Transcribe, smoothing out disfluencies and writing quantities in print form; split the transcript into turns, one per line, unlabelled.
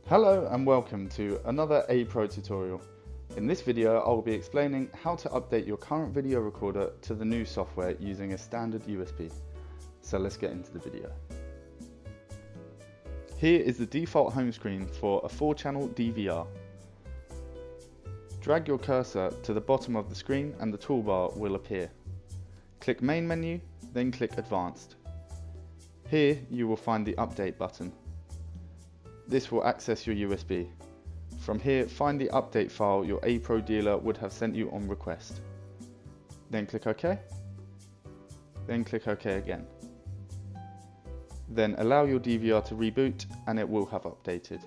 Hello and welcome to another APro tutorial. In this video I will be explaining how to update your current video recorder to the new software using a standard USB. So let's get into the video. Here is the default home screen for a 4-channel DVR. Drag your cursor to the bottom of the screen and the toolbar will appear. Click Main menu, then click Advanced. Here you will find the Update button. This will access your USB. From here, find the update file your APro dealer would have sent you on request. Then click OK. Then click OK again. Then allow your DVR to reboot and it will have updated.